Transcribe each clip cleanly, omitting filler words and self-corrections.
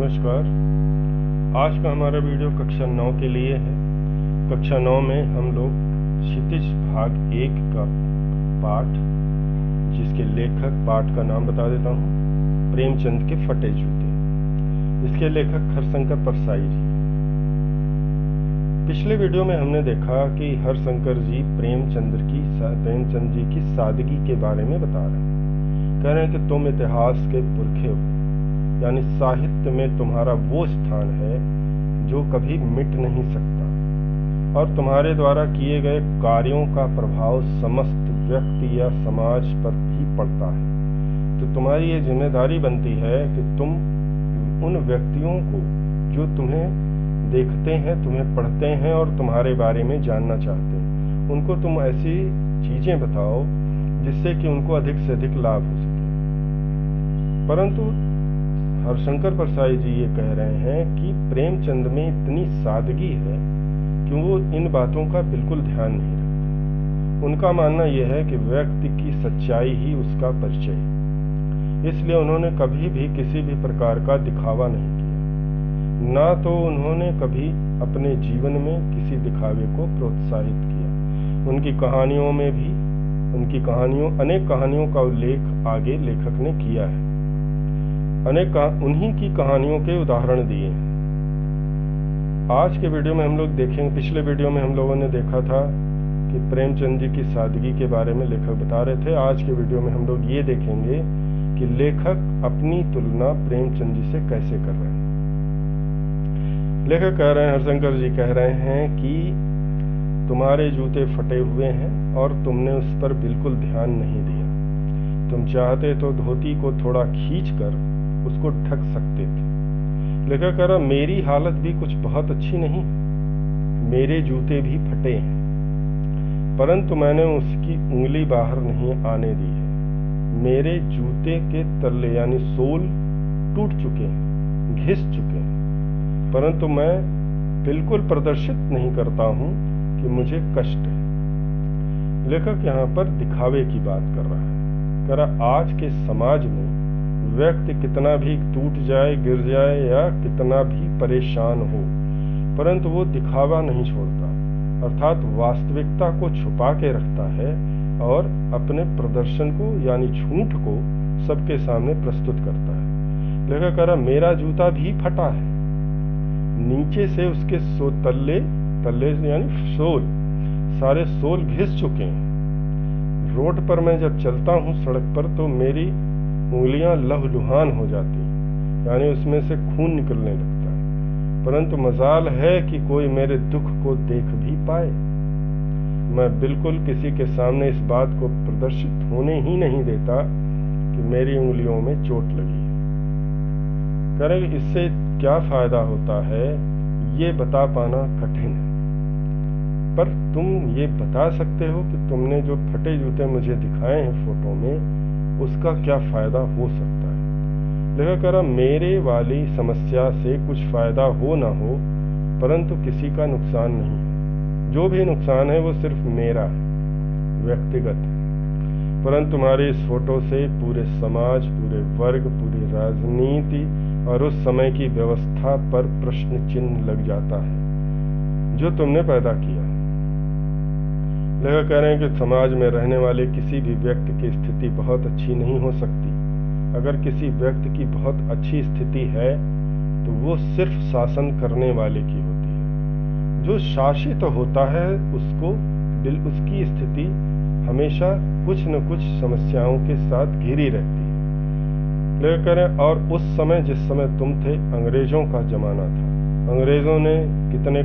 नमस्कार। आज का हमारा वीडियो कक्षा 9 के लिए है। कक्षा 9 में हम लोग क्षितिज भाग 1 का पाठ, जिसके लेखक पाठ का नाम बता देता हूँ, प्रेमचंद के फटे जूते। इसके लेखक हरशंकर परसाई जी। पिछले वीडियो में हमने देखा कि हरशंकर जी प्रेमचंद जी की सादगी के बारे में बता रहे हैं। कह रहे हैं कि तुम इतिहास के पुरखे हो, यानी साहित्य में तुम्हारा वो स्थान है जो कभी मिट नहीं सकता, और तुम्हारे द्वारा किए गए कार्यों का प्रभाव समस्त व्यक्ति या समाज पर भी पड़ता है। तो तुम्हारी ये जिम्मेदारी बनती है कि तुम उन व्यक्तियों को जो तुम्हें देखते हैं, तुम्हें पढ़ते हैं और तुम्हारे बारे में जानना चाहते हैं, उनको तुम ऐसी चीजें बताओ जिससे कि उनको अधिक से अधिक लाभ हो सके। परंतु हरशंकर परसाई जी ये कह रहे हैं कि प्रेमचंद में इतनी सादगी है कि वो इन बातों का बिल्कुल ध्यान नहीं रखते। उनका मानना यह है कि व्यक्ति की सच्चाई ही उसका परिचय है। इसलिए उन्होंने कभी भी किसी भी प्रकार का दिखावा नहीं किया, ना तो उन्होंने कभी अपने जीवन में किसी दिखावे को प्रोत्साहित किया। अनेक कहानियों का उल्लेख आगे लेखक ने किया है। उन्हीं की कहानियों के उदाहरण दिए हैं। आज के वीडियो में हम लोग देखेंगे, पिछले वीडियो में हम लोगों ने देखा था कि प्रेमचंद जी की सादगी के बारे में लेखक बता रहे थे। आज के वीडियो में हम लोग ये देखेंगे कि लेखक अपनी तुलना प्रेमचंद जी से कैसे कर रहे हैं। लेखक कह रहे हैं, हरशंकर जी कह रहे हैं कि तुम्हारे जूते फटे हुए हैं और तुमने उस पर बिल्कुल ध्यान नहीं दिया। तुम चाहते तो धोती को थोड़ा खींचकर उसको ढक सकते थे। लेखक कह रहा, मेरी हालत भी कुछ बहुत अच्छी नहीं, मेरे जूते भी फटे हैं, परंतु मैंने उसकी उंगली बाहर नहीं आने दी है। मेरे जूते के तल्ले यानी सोल टूट चुके हैं, घिस चुके हैं, परंतु मैं बिल्कुल प्रदर्शित नहीं करता हूं कि मुझे कष्ट है। लेखक यहाँ पर दिखावे की बात कर रहा है। कह रहा, आज के समाज में व्यक्ति कितना भी टूट जाए, गिर जाए या कितना भी परेशान हो, परंतु वो दिखावा नहीं छोड़ता, अर्थात वास्तविकता को छुपा के रखता है और अपने प्रदर्शन को यानी झूठ को सबके सामने प्रस्तुत करता है। लेखक कह रहा, मेरा जूता भी फटा है, नीचे से उसके तल्ले यानी सोल, सारे सोल घिस चुके हैं। रोड पर मैं जब चलता हूँ सड़क पर, तो मेरी उंगलियां लहूलुहान हो जाती, यानी उसमें से खून निकलने लगता है। परंतु मजाल है कि कोई मेरे दुख को देख भी पाए। मैं बिल्कुल किसी के सामने इस बात को प्रदर्शित होने ही नहीं देता कि मेरी उंगलियों में चोट लगी है। कह रहे, इससे क्या फायदा होता है ये बता पाना कठिन है, पर तुम ये बता सकते हो कि तुमने जो फटे जूते मुझे दिखाए हैं फोटो में, उसका क्या फायदा हो सकता है। लेखक कह रहा, मेरे वाली समस्या से कुछ फायदा हो ना हो, परंतु किसी का नुकसान नहीं है। जो भी नुकसान है वो सिर्फ मेरा है, व्यक्तिगत है। परंतु तुम्हारे इस फोटो से पूरे समाज, पूरे वर्ग, पूरी राजनीति और उस समय की व्यवस्था पर प्रश्न चिन्ह लग जाता है जो तुमने पैदा किया। लेखक कह रहे हैं कि समाज में रहने वाले किसी भी व्यक्ति की स्थिति बहुत अच्छी नहीं हो सकती। अगर किसी व्यक्ति की बहुत अच्छी स्थिति है तो वो सिर्फ शासन करने वाले की होती है। जो शासित होता है उसकी स्थिति हमेशा कुछ न कुछ समस्याओं के साथ घिरी रहती है। लेखक कह रहे हैं, और उस समय जिस समय तुम थे, अंग्रेजों का जमाना था। अंग्रेजों ने कितने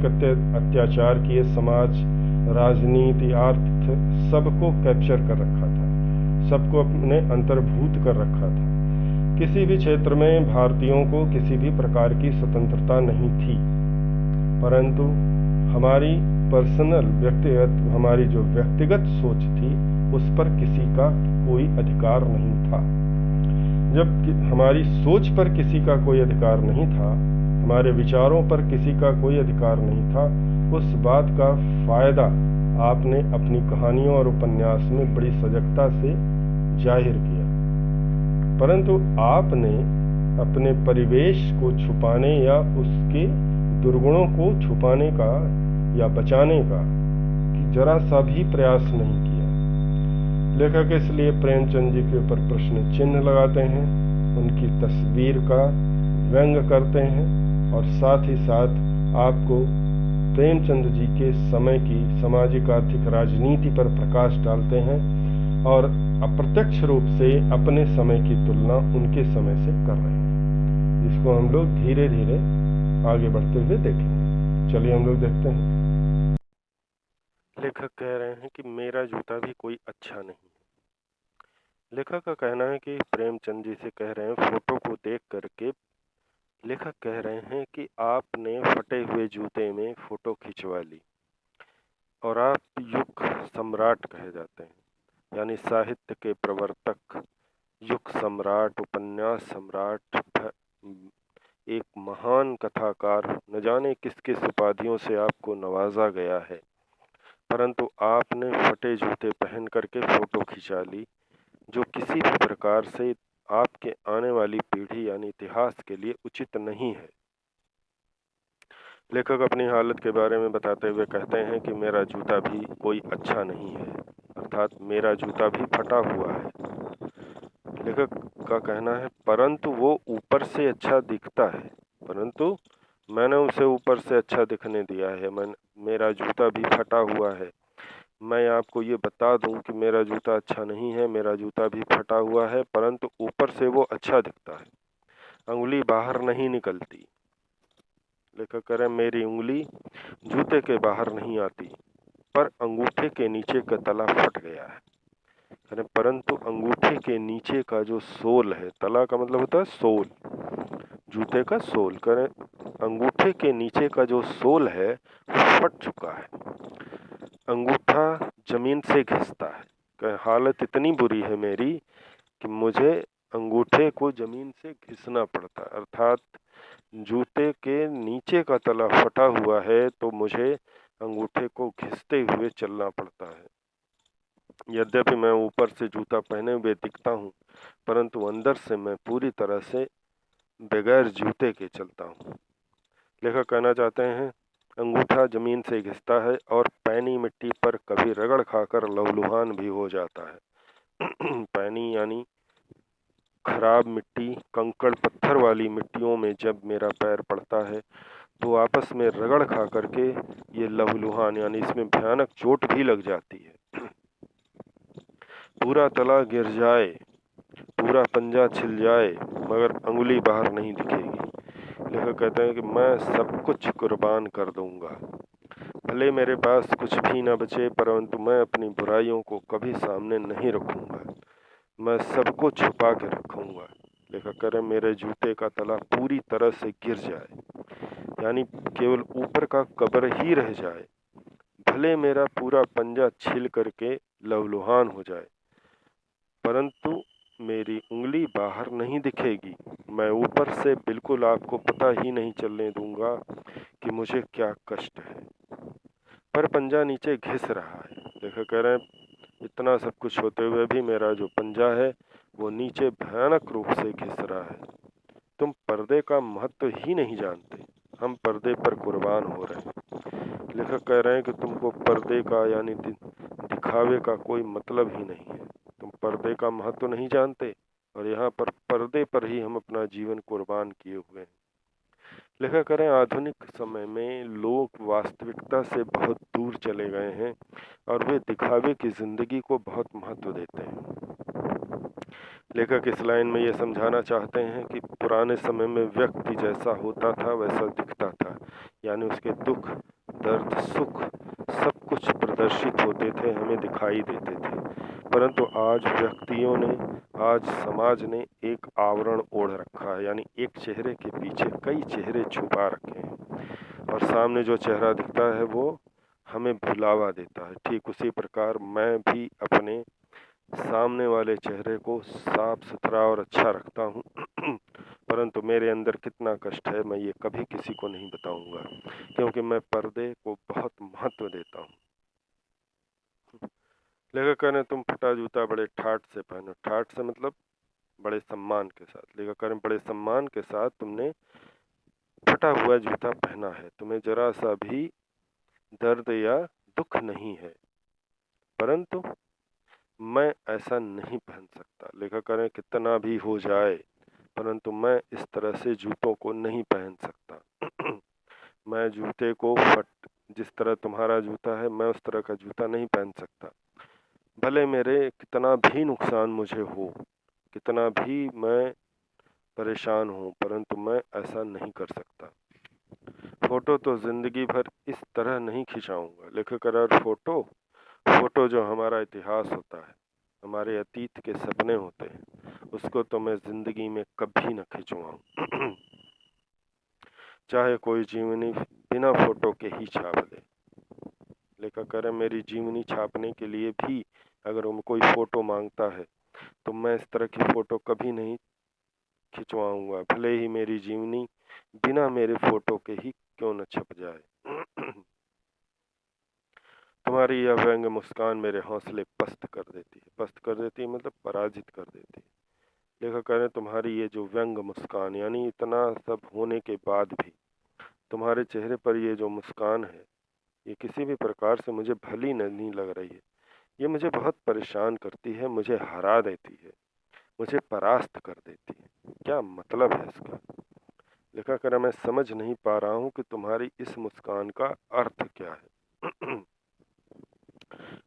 अत्याचार किए, समाज, राजनीति, अर्थ सबको कैप्चर कर रखा था, सबको अपने अंतर्भूत कर रखा था। किसी भी क्षेत्र में भारतीयों को किसी भी प्रकार की स्वतंत्रता नहीं थी, परंतु हमारी हमारी जो व्यक्तिगत सोच थी उस पर किसी का कोई अधिकार नहीं था। जब हमारी सोच पर किसी का कोई अधिकार नहीं था, हमारे विचारों पर किसी का कोई अधिकार नहीं था, उस बात का फायदा आपने अपनी कहानियों और उपन्यास में बड़ी सजगता से जाहिर किया। परंतु आपने अपने परिवेश को छुपाने या उसके दुर्गुणों को छुपाने का या बचाने का जरा सा भी प्रयास नहीं किया। लेखक इसलिए प्रेमचंद जी के ऊपर प्रश्न चिन्ह लगाते हैं, उनकी तस्वीर का व्यंग करते हैं और साथ ही साथ आपको प्रेमचंद जी के समय की सामाजिक आर्थिक राजनीति पर प्रकाश डालते हैं और अप्रत्यक्ष रूप से अपने समय की तुलना उनके समय से कर रहे हैं, जिसको हम लोग धीरे धीरे आगे बढ़ते हुए देखेंगे। चलिए हम लोग देखते हैं। लेखक कह रहे हैं कि मेरा जूता भी कोई अच्छा नहीं है। लेखक का कहना है कि प्रेमचंद जी से कह रहे हैं, फोटो को देख करके लेखक कह रहे हैं कि आपने फटे हुए जूते में फोटो खिंचवा ली और आप युग सम्राट कहे जाते हैं, यानी साहित्य के प्रवर्तक, युग सम्राट, उपन्यास सम्राट, एक महान कथाकार, न जाने किस किस उपाधियों से आपको नवाजा गया है, परंतु आपने फटे जूते पहन करके फोटो खिंचा ली, जो किसी भी प्रकार से आपके आने वाली पीढ़ी यानी इतिहास के लिए उचित नहीं है। लेखक अपनी हालत के बारे में बताते हुए कहते हैं कि मेरा जूता भी कोई अच्छा नहीं है, अर्थात मेरा जूता भी फटा हुआ है। लेखक का कहना है, परंतु वो ऊपर से अच्छा दिखता है, परंतु मैंने उसे ऊपर से अच्छा दिखने दिया है। मेरा जूता भी फटा हुआ है। मैं आपको ये बता दूं कि मेरा जूता अच्छा नहीं है, मेरा जूता भी फटा हुआ है, परंतु ऊपर से वो अच्छा दिखता है, अंगुली बाहर नहीं निकलती। लेखक कह रहे हैं, मेरी उंगली जूते के बाहर नहीं आती, पर अंगूठे के नीचे का तला फट गया है। परंतु अंगूठे के नीचे का जो सोल है, तला का मतलब होता है सोल, जूते का सोल, करें अंगूठे के नीचे का जो सोल है वो फट चुका है, अंगूठा जमीन से घिसता है। हालत इतनी बुरी है मेरी कि मुझे अंगूठे को जमीन से घिसना पड़ता है, अर्थात जूते के नीचे का तला फटा हुआ है तो मुझे अंगूठे को घिसते हुए चलना पड़ता है। यद्यपि मैं ऊपर से जूता पहने हुए दिखता हूँ, परंतु अंदर से मैं पूरी तरह से बगैर जूते के चलता हूँ। लेखक कहना चाहते हैं, अंगूठा जमीन से घिसता है और पैनी मिट्टी पर कभी रगड़ खाकर लहूलुहान भी हो जाता है। पैनी यानी खराब मिट्टी, कंकड़ पत्थर वाली मिट्टियों में जब मेरा पैर पड़ता है तो आपस में रगड़ खा करके ये लहूलुहान यानी इसमें भयानक चोट भी लग जाती है। पूरा तला गिर जाए, पूरा पंजा छिल जाए, मगर अंगुली बाहर नहीं दिखेगी। लेखक कहते हैं कि मैं सब कुछ कुर्बान कर दूंगा, भले मेरे पास कुछ भी न बचे, परंतु मैं अपनी बुराइयों को कभी सामने नहीं रखूंगा, मैं सबको छुपा के रखूंगा। लेखक कह रहे हैं, मेरे जूते का तला पूरी तरह से गिर जाए, यानी केवल ऊपर का कब्र ही रह जाए, भले मेरा पूरा पंजा छिल करके लहूलुहान हो जाए, परंतु मेरी उंगली बाहर नहीं दिखेगी। मैं ऊपर से बिल्कुल आपको पता ही नहीं चलने दूंगा कि मुझे क्या कष्ट है, पर पंजा नीचे घिस रहा है। लेखक कह रहे हैं, इतना सब कुछ होते हुए भी मेरा जो पंजा है वो नीचे भयानक रूप से घिस रहा है। तुम पर्दे का महत्व ही नहीं जानते, हम पर्दे पर कुर्बान हो रहे हैं। लेखक कह रहे हैं कि तुमको पर्दे का यानी दिखावे का कोई मतलब ही नहीं है, तुम पर्दे का महत्व नहीं जानते और यहाँ पर पर्दे पर ही हम अपना जीवन कुर्बान किए हुए हैं। लेखक कह रहे हैं, आधुनिक समय में लोग वास्तविकता से बहुत दूर चले गए हैं और वे दिखावे की जिंदगी को बहुत महत्व देते हैं। लेखक इस लाइन में ये समझाना चाहते हैं कि पुराने समय में व्यक्ति जैसा होता था वैसा दिखता था, यानी उसके दुख, दर्द, सुख सब कुछ प्रदर्शित होते थे, हमें दिखाई देते थे, परंतु आज व्यक्तियों ने, आज समाज ने एक आवरण ओढ़ रखा है, यानी एक चेहरे के पीछे कई चेहरे छुपा रखे हैं और सामने जो चेहरा दिखता है वो हमें भुलावा देता है। ठीक उसी प्रकार मैं भी अपने सामने वाले चेहरे को साफ सुथरा और अच्छा रखता हूँ, परंतु मेरे अंदर कितना कष्ट है मैं ये कभी किसी को नहीं बताऊंगा, क्योंकि मैं पर्दे को बहुत महत्व देता हूँ। लेखक कहने, तुम फटा जूता बड़े ठाट से पहनो। ठाट से मतलब बड़े सम्मान के साथ। लेखक कह रहे हैं बड़े सम्मान के साथ तुमने फटा हुआ जूता पहना है, तुम्हें जरा सा भी दर्द या दुख नहीं है, परंतु मैं ऐसा नहीं पहन सकता। लेखक कह रहे हैं कितना भी हो जाए, परंतु मैं इस तरह से जूतों को नहीं पहन सकता। मैं जूते को जिस तरह तुम्हारा जूता है, मैं उस तरह का जूता नहीं पहन सकता। भले मेरे कितना भी नुकसान मुझे हो, कितना भी मैं परेशान हूँ, परंतु मैं ऐसा नहीं कर सकता। फोटो तो जिंदगी भर इस तरह नहीं खिंचाऊंगा। लेखक कह रहा है फोटो जो हमारा इतिहास होता है, हमारे अतीत के सपने होते हैं, उसको तो मैं जिंदगी में कभी न खिंचवाऊं। चाहे कोई जीवनी बिना फोटो के ही छाप दे। लेखक कह रहे मेरी जीवनी छापने के लिए भी अगर वो कोई फोटो मांगता है तो मैं इस तरह की फोटो कभी नहीं खिंचवाऊंगा, भले ही मेरी जीवनी बिना मेरे फोटो के ही क्यों न छप जाए। तुम्हारी यह व्यंग मुस्कान मेरे हौसले पस्त कर देती है। पस्त कर देती है मतलब पराजित कर देती है। लेखक कह रहे हैं तुम्हारी ये जो व्यंग मुस्कान, यानी इतना सब होने के बाद भी तुम्हारे चेहरे पर ये जो मुस्कान है, ये किसी भी प्रकार से मुझे भली नहीं लग रही है। ये मुझे बहुत परेशान करती है, मुझे हरा देती है, मुझे परास्त कर देती है। क्या मतलब है इसका? लेखक कह रहा मैं समझ नहीं पा रहा हूँ कि तुम्हारी इस मुस्कान का अर्थ क्या है।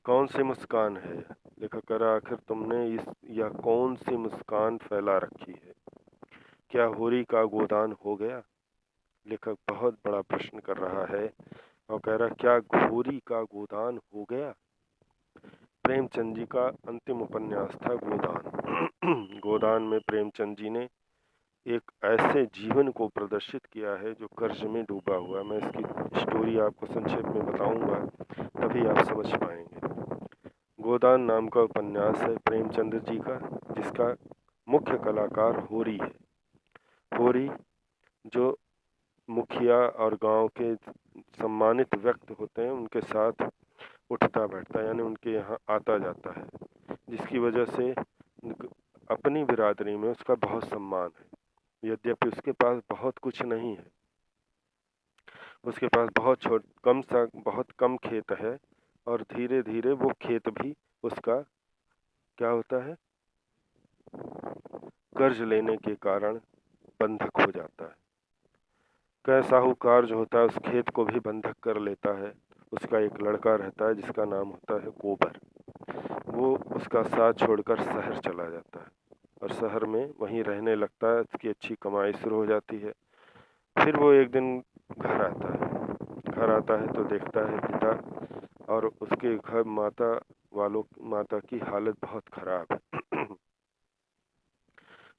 कौन सी मुस्कान है? लेखक कह रहा आखिर तुमने यह कौन सी मुस्कान फैला रखी है? क्या होरी का गोदान हो गया? लेखक बहुत बड़ा प्रश्न कर रहा है और कह रहा क्या होरी का गोदान हो गया? प्रेमचंद जी का अंतिम उपन्यास था गोदान। गोदान में प्रेमचंद जी ने एक ऐसे जीवन को प्रदर्शित किया है जो कर्ज में डूबा हुआ है। मैं इसकी स्टोरी आपको संक्षेप में बताऊंगा, तभी आप समझ पाएंगे। गोदान नाम का उपन्यास है प्रेमचंद जी का, जिसका मुख्य कलाकार होरी है। होरी जो मुखिया और गांव के सम्मानित व्यक्ति होते हैं उनके साथ उठता बैठता है, यानी उनके यहाँ आता जाता है, जिसकी वजह से अपनी बिरादरी में उसका बहुत सम्मान है। यद्यपि उसके पास बहुत कुछ नहीं है, उसके पास बहुत कम खेत है, और धीरे धीरे वो खेत भी उसका क्या होता है, कर्ज लेने के कारण बंधक हो जाता है। कह साहूकार जो होता है उस खेत को भी बंधक कर लेता है। उसका एक लड़का रहता है जिसका नाम होता है गोबर। वो उसका साथ छोड़कर शहर चला जाता है और शहर में वहीं रहने लगता है। उसकी अच्छी कमाई शुरू हो जाती है। फिर वो एक दिन घर आता है। घर आता है तो देखता है पिता और उसके घर माता की हालत बहुत खराब है।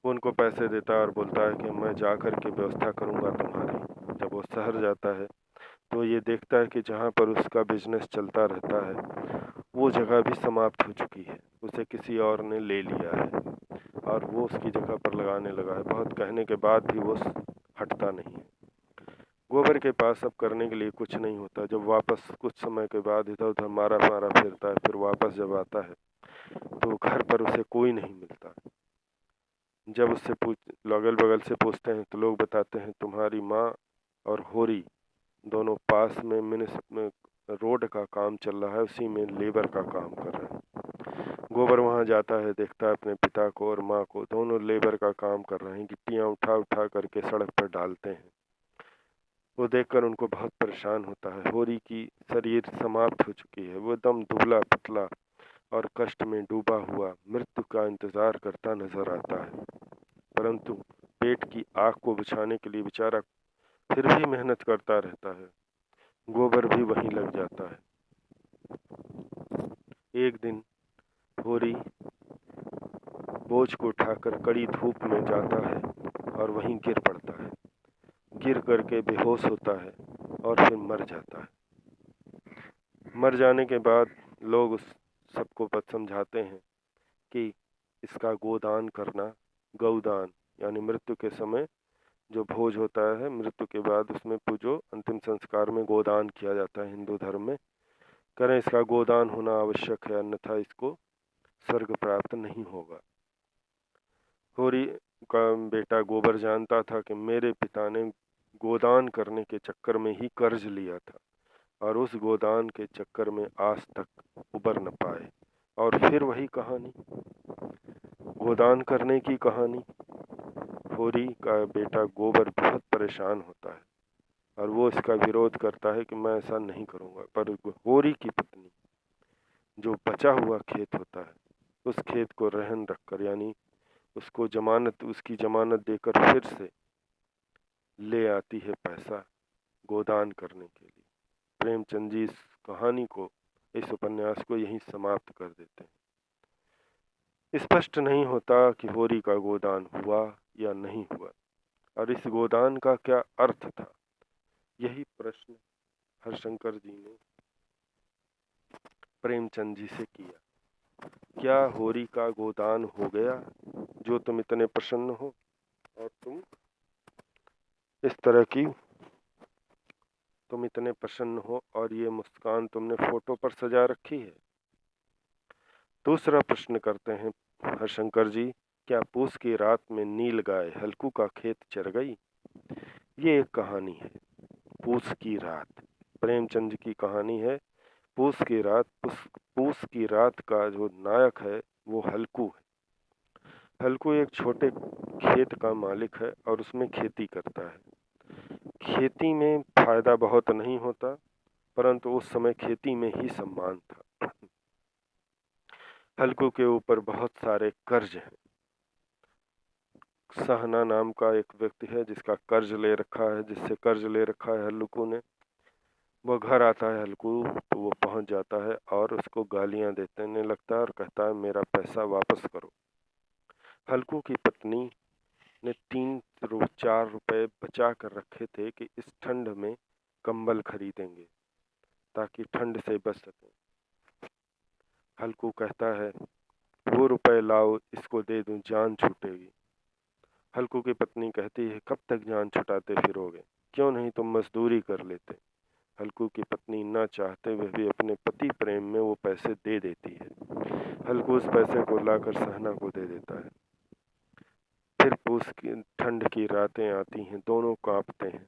वो उनको पैसे देता है और बोलता है कि मैं जा कर के व्यवस्था करूंगा तुम्हारी। जब वो शहर जाता है तो ये देखता है कि जहाँ पर उसका बिजनेस चलता रहता है वो जगह भी समाप्त हो चुकी है, उसे किसी और ने ले लिया है और वो उसकी जगह पर लगाने लगा है। बहुत कहने के बाद भी वो हटता नहीं है। गोबर के पास अब करने के लिए कुछ नहीं होता। जब वापस कुछ समय के बाद इधर उधर मारा मारा फिरता है, फिर वापस जब आता है तो घर पर उसे कोई नहीं मिलता। जब उससे अगल बगल से पूछते हैं तो लोग बताते हैं तुम्हारी माँ और होरी दोनों पास में रोड का काम चल रहा है, उसी में लेबर का काम कर रहे हैं। गोबर वहां जाता है, देखता है अपने पिता को और माँ को, दोनों लेबर का काम कर रहे हैं, गिट्टियां उठा उठा करके सड़क पर डालते हैं। वो देखकर उनको बहुत परेशान होता है। होरी की शरीर समाप्त हो चुकी है, वो एकदम दुबला पतला और कष्ट में डूबा हुआ मृत्यु का इंतजार करता नजर आता है। परंतु पेट की आग को बुझाने के लिए बेचारा फिर भी मेहनत करता रहता है। गोबर भी वहीं लग जाता है। एक दिन होरी बोझ को उठाकर कड़ी धूप में जाता है और वहीं गिर पड़ता है। गिर करके बेहोश होता है और फिर मर जाता है। मर जाने के बाद लोग उस सबको समझाते हैं कि इसका गोदान करना, गौदान यानी मृत्यु के समय जो भोज होता है, मृत्यु के बाद उसमें पूजो अंतिम संस्कार में गोदान किया जाता है हिंदू धर्म में। करें, इसका गोदान होना आवश्यक है, अन्यथा इसको स्वर्ग प्राप्त नहीं होगा। होरी का बेटा गोबर जानता था कि मेरे पिता ने गोदान करने के चक्कर में ही कर्ज लिया था और उस गोदान के चक्कर में आज तक उबर न पाए। और फिर वही कहानी, गोदान करने की कहानी। होरी का बेटा गोबर बहुत परेशान होता है और वो इसका विरोध करता है कि मैं ऐसा नहीं करूँगा, पर होरी की पत्नी जो बचा हुआ खेत होता है उस खेत को रहन रखकर, यानी उसको उसकी जमानत देकर फिर से ले आती है पैसा गोदान करने के लिए। प्रेमचंद जी इस कहानी को, इस उपन्यास को यहीं समाप्त कर देते हैं। स्पष्ट नहीं होता कि होरी का गोदान हुआ या नहीं हुआ और इस गोदान का क्या अर्थ था। यही प्रश्न हरशंकर जी ने प्रेमचंद जी से किया। क्या होरी का गोदान हो गया जो तुम इतने प्रसन्न हो और तुम इतने प्रसन्न हो और ये मुस्कान तुमने फोटो पर सजा रखी है। दूसरा प्रश्न करते हैं हरशंकर जी, क्या पूस की रात में नील गाय हल्कू का खेत चर गई? ये एक कहानी है, पूस की रात। प्रेमचंद की कहानी है पूस की रात। पूस की रात का जो नायक है वो हल्कू है। हल्कू एक छोटे खेत का मालिक है और उसमें खेती करता है। खेती में फायदा बहुत नहीं होता, परंतु उस समय खेती में ही सम्मान था। हल्कू के ऊपर बहुत सारे कर्ज हैं। सहना नाम का एक व्यक्ति है जिससे कर्ज ले रखा है हल्कू ने। वो घर आता है हल्कू, तो वो पहुंच जाता है और उसको गालियां देने लगता है और कहता है मेरा पैसा वापस करो। हल्कू की पत्नी ने 3-4 रुपए बचा कर रखे थे कि इस ठंड में कंबल खरीदेंगे ताकि ठंड से बच सकें। हल्कू कहता है वो रुपए लाओ, इसको दे दूं, जान छूटेगी। हल्कू की पत्नी कहती है कब तक जान छुटाते फिरोगे, क्यों नहीं तुम मजदूरी कर लेते। हल्कू की पत्नी न चाहते हुए भी अपने पति प्रेम में वो पैसे दे देती है। हल्कू उस पैसे को लाकर सहना को दे देता है। फिर पूस की ठंड की रातें आती हैं, दोनों कांपते हैं।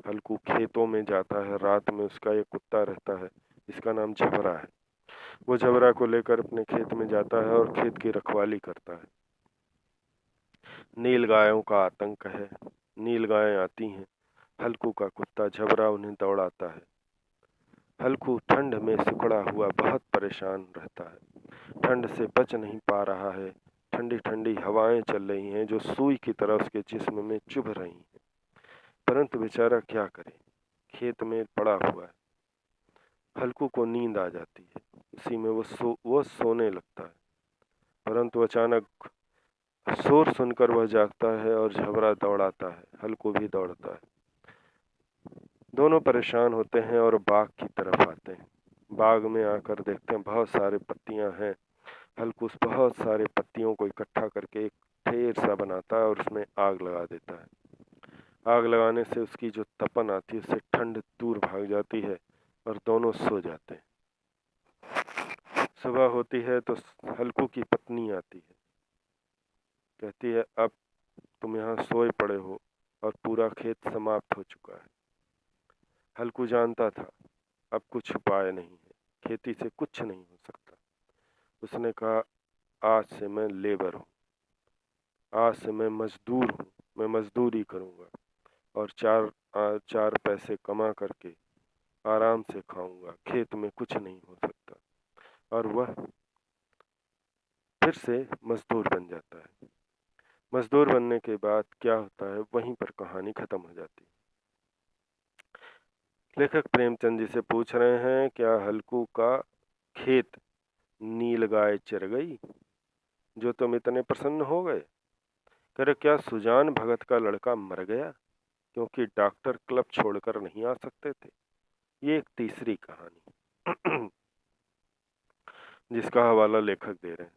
हल्कू खेतों में जाता है, रात में उसका एक कुत्ता रहता है, इसका नाम झबरा है। वो झबरा को लेकर अपने खेत में जाता है और खेत की रखवाली करता है। नील गायों का आतंक है, नील गायें आती हैं, हल्कू का कुत्ता झबरा उन्हें दौड़ाता है। हल्कू ठंड में सिकुड़ा हुआ बहुत परेशान रहता है, ठंड से बच नहीं पा रहा है। ठंडी ठंडी हवाएं चल रही हैं जो सुई की तरह उसके जिस्म में चुभ रही हैं, परंतु बेचारा क्या करे, खेत में पड़ा हुआ है। हल्कू को नींद आ जाती है, उसी में वो सोने लगता है, परंतु अचानक शोर सुनकर वह जागता है और झबरा दौड़ाता है, हल्कू भी दौड़ता है। दोनों परेशान होते हैं और बाग की तरफ आते हैं। बाग में आकर देखते हैं बहुत सारे पत्तियां हैं। हल्कू उस बहुत सारे पत्तियों को इकट्ठा करके एक ढेर सा बनाता है और उसमें आग लगा देता है। आग लगाने से उसकी जो तपन आती है उससे ठंड दूर भाग जाती है और दोनों सो जाते हैं। सुबह होती है तो हल्कू की पत्नी आती है, कहती है अब तुम यहाँ सोए पड़े हो और पूरा खेत समाप्त हो चुका है। हल्कू जानता था अब कुछ उपाय नहीं है, खेती से कुछ नहीं हो सकता। उसने कहा आज से मैं लेबर हूँ, आज से मैं मजदूर हूँ, मैं मजदूरी करूँगा और चार पैसे कमा करके आराम से खाऊंगा, खेत में कुछ नहीं हो सकता। और वह फिर से मजदूर बन जाता है। मजदूर बनने के बाद क्या होता है, वहीं पर कहानी खत्म हो जाती है। लेखक प्रेमचंद जी से पूछ रहे हैं क्या हल्कू का खेत नील गाय चर गई जो तुम इतने प्रसन्न हो गए? कह रहे क्या सुजान भगत का लड़का मर गया क्योंकि डॉक्टर क्लब छोड़कर नहीं आ सकते थे? ये एक तीसरी कहानी जिसका हवाला लेखक दे रहे हैं।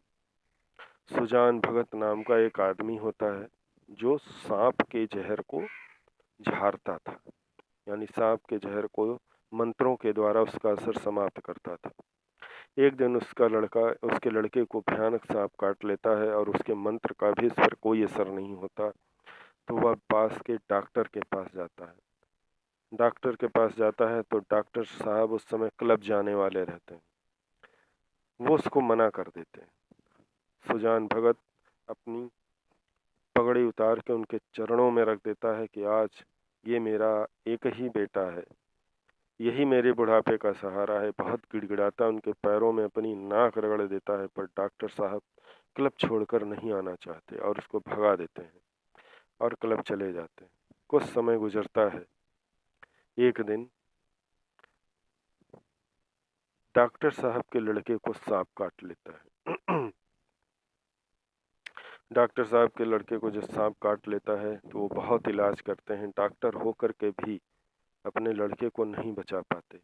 सुजान भगत नाम का एक आदमी होता है जो सांप के जहर को झाड़ता था, यानी सांप के जहर को मंत्रों के द्वारा उसका असर समाप्त करता था। एक दिन उसके लड़के को भयानक सांप काट लेता है और उसके मंत्र का भी इस पर कोई असर नहीं होता। तो वह पास के डॉक्टर के पास जाता है। डॉक्टर के पास जाता है तो डॉक्टर साहब उस समय क्लब जाने वाले रहते हैं। वो उसको मना कर देते हैं। सुजान भगत अपनी पगड़ी उतार के उनके चरणों में रख देता है कि आज ये मेरा एक ही बेटा है, यही मेरे बुढ़ापे का सहारा है। बहुत गिड़गिड़ाता उनके पैरों में अपनी नाक रगड़ देता है, पर डॉक्टर साहब क्लब छोड़कर नहीं आना चाहते और उसको भगा देते हैं और क्लब चले जाते हैं। कुछ समय गुजरता है। एक दिन डॉक्टर साहब के लड़के को सांप काट लेता है। डॉक्टर साहब के लड़के को जब सांप काट लेता है तो वो बहुत इलाज करते हैं, डॉक्टर होकर के भी अपने लड़के को नहीं बचा पाते।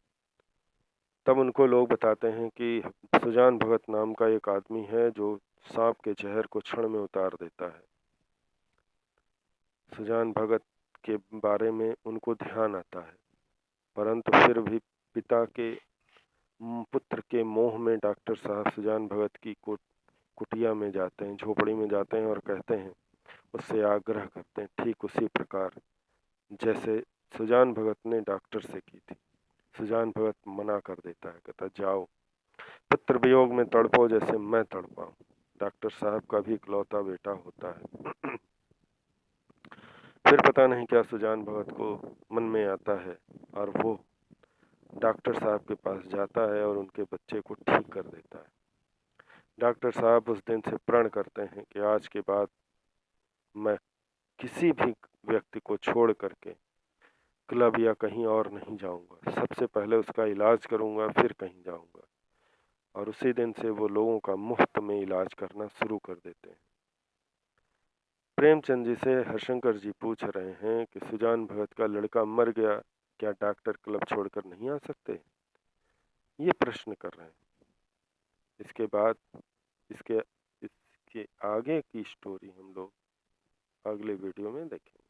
तब उनको लोग बताते हैं कि सुजान भगत नाम का एक आदमी है जो सांप के जहर को क्षण में उतार देता है। सुजान भगत के बारे में उनको ध्यान आता है, परंतु फिर भी पिता के पुत्र के मोह में डॉक्टर साहब सुजान भगत की कुटिया में जाते हैं, झोपड़ी में जाते हैं और कहते हैं, उससे आग्रह करते हैं, ठीक उसी प्रकार जैसे सुजान भगत ने डॉक्टर से की थी। सुजान भगत मना कर देता है, कहता जाओ, पुत्र वियोग में तड़पो जैसे मैं तड़पा हूँ। डॉक्टर साहब का भी इकलौता बेटा होता है। फिर पता नहीं क्या सुजान भगत को मन में आता है और वो डॉक्टर साहब के पास जाता है और उनके बच्चे को ठीक कर देता है। डॉक्टर साहब उस दिन से प्रण करते हैं कि आज के बाद मैं किसी भी व्यक्ति को छोड़ करके क्लब या कहीं और नहीं जाऊंगा, सबसे पहले उसका इलाज करूंगा फिर कहीं जाऊंगा। और उसी दिन से वो लोगों का मुफ्त में इलाज करना शुरू कर देते हैं। प्रेमचंद जी से हरशंकर जी पूछ रहे हैं कि सुजान भगत का लड़का मर गया, क्या डॉक्टर क्लब छोड़कर नहीं आ सकते? ये प्रश्न कर रहे हैं। इसके बाद इसके इसके आगे की स्टोरी हम लोग अगले वीडियो में देखेंगे।